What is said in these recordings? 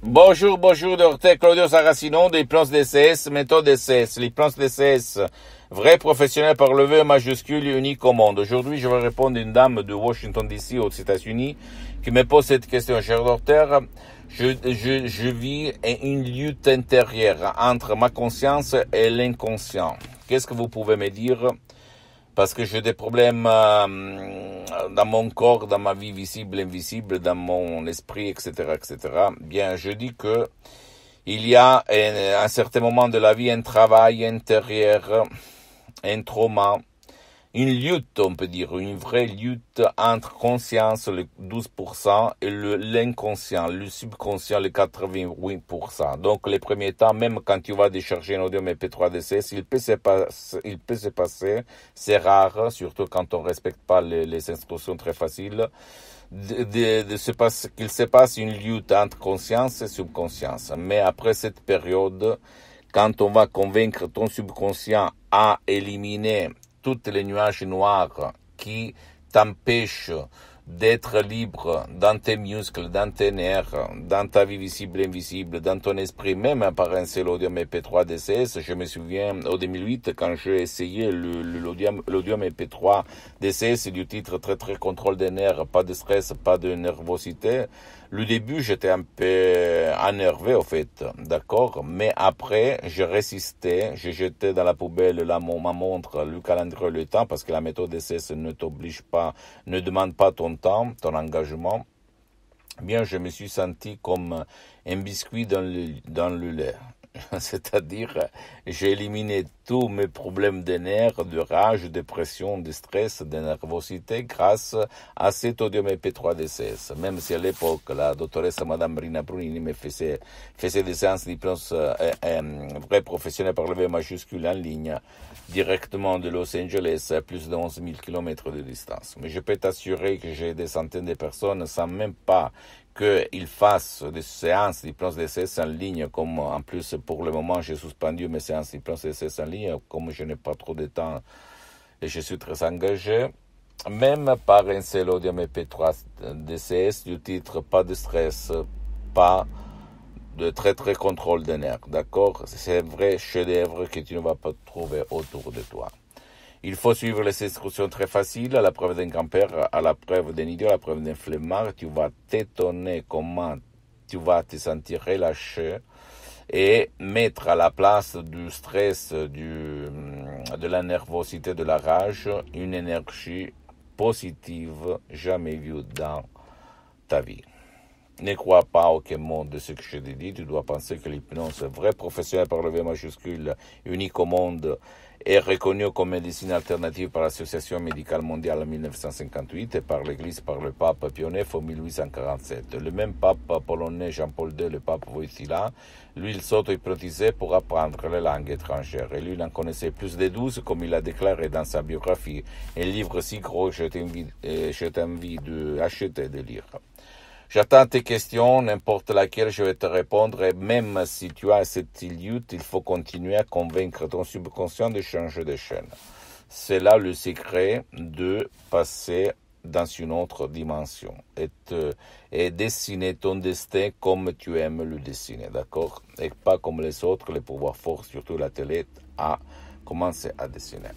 Bonjour, bonjour, docteur Claudio Saracino des plans DCS, méthode DCS. Les plans DCS, vrais professionnels par le V majuscule unique au monde. Aujourd'hui, je vais répondre à une dame de Washington DC aux États-Unis qui me pose cette question. Cher docteur, je vis une lutte intérieure entre ma conscience et l'inconscient. Qu'est-ce que vous pouvez me dire? Parce que j'ai des problèmes dans mon corps, dans ma vie visible, invisible, dans mon esprit, etc., etc. Bien, je dis que il y a à un certain moment de la vie un travail intérieur, un trauma, une lutte, on peut dire, une vraie lutte entre conscience, le 12%, et l'inconscient, le subconscient, le 88%. Donc, les premiers temps, même quand tu vas décharger un audio MP3 DCS, il peut se passer, c'est rare, surtout quand on respecte pas les instructions très faciles, qu'il se passe une lutte entre conscience et subconscience. Mais après cette période, quand on va convaincre ton subconscient à éliminer toutes les nuages noirs qui t'empêchent d'être libre dans tes muscles, dans tes nerfs, dans ta vie visible et invisible, dans ton esprit, même par un seul audio MP3 DCS. Je me souviens, au 2008, quand j'ai essayé l'audio MP3 DCS du titre très contrôle des nerfs, pas de stress, pas de nervosité. Le début, j'étais un peu énervé, au fait, d'accord? Mais après, je résistais, j'ai jeté dans la poubelle ma montre, le calendrier, le temps, parce que la méthode DCS ne t'oblige pas, ne demande pas ton temps, ton engagement. Bien, je me suis senti comme un biscuit dans le lait. C'est-à-dire, j'ai éliminé tous mes problèmes de nerfs, de rage, de pression, de stress, de nervosité grâce à cet audio MP3 DCS. Même si à l'époque, la doctoresse Madame Marina Brunini me faisait des séances d'hypnose vrais professionnels par le V majuscule en ligne, directement de Los Angeles à plus de 11 000 km de distance. Mais je peux t'assurer que j'ai des centaines de personnes sans même pas qu'ils fassent des séances d'hypnose DCS en ligne, comme en plus pour le moment j'ai suspendu mes séances d'hypnose DCS en ligne, comme je n'ai pas trop de temps et je suis très engagé, même par un seul audio MP3 DCS du titre pas de stress, pas de très contrôle des nerfs, d'accord? C'est un vrai chef-d'œuvre que tu ne vas pas trouver autour de toi. Il faut suivre les instructions très faciles, à la preuve d'un grand-père, à la preuve d'un idiot, à la preuve d'un flemmard. Tu vas t'étonner comment tu vas te sentir relâché et mettre à la place du stress, de la nervosité, de la rage, une énergie positive jamais vue dans ta vie. Ne crois pas à aucun mot de ce que je te dis. Tu dois penser que l'hypnose vrai professionnel par le V majuscule, unique au monde, est reconnue comme médecine alternative par l'Association médicale mondiale en 1958 et par l'Église, par le pape Pie IX en 1847. Le même pape polonais Jean-Paul II, le pape Wojtyła, lui, il s'auto-hypnotisait pour apprendre les langues étrangères. Et lui, il en connaissait plus de 12, comme il a déclaré dans sa biographie. Un livre si gros, je t'invite d'acheter, de lire. J'attends tes questions, n'importe laquelle, je vais te répondre. Et même si tu as cette lutte, il faut continuer à convaincre ton subconscient de changer de chaîne. C'est là le secret de passer dans une autre dimension et dessiner ton destin comme tu aimes le dessiner, d'accord? Et pas comme les autres, les pouvoirs forts, surtout la télé, à commencer à dessiner.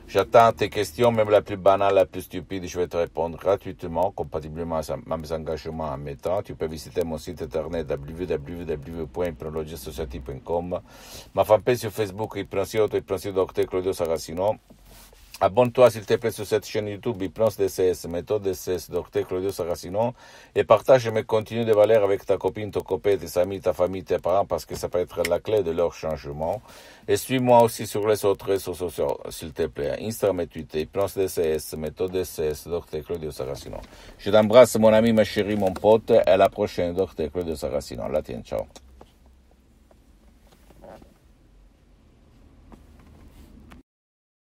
J'attends tes questions, même la plus banale, la plus stupide, je vais te répondre gratuitement, compatiblement à mes engagements en mes temps. Tu peux visiter mon site internet www.hypnologiasociety.com, ma fanpage sur Facebook, Hypnosio Dr Claudio Saracino. Abonne-toi s'il te plaît sur cette chaîne YouTube Hypnose DCS, méthode DCS, Dr Claudio Saracino, et partage mes contenus de valeur avec ta copine, ton copain, tes amis, ta famille, tes parents, parce que ça peut être la clé de leur changement. Et suis-moi aussi sur les autres réseaux sociaux, s'il te plaît, Instagram et Twitter, Hypnose DCS, méthode DCS, Dr Claudio Saracino. Je t'embrasse mon ami, ma chérie, mon pote, et à la prochaine, Dr Claudio Saracino. La tienne, ciao.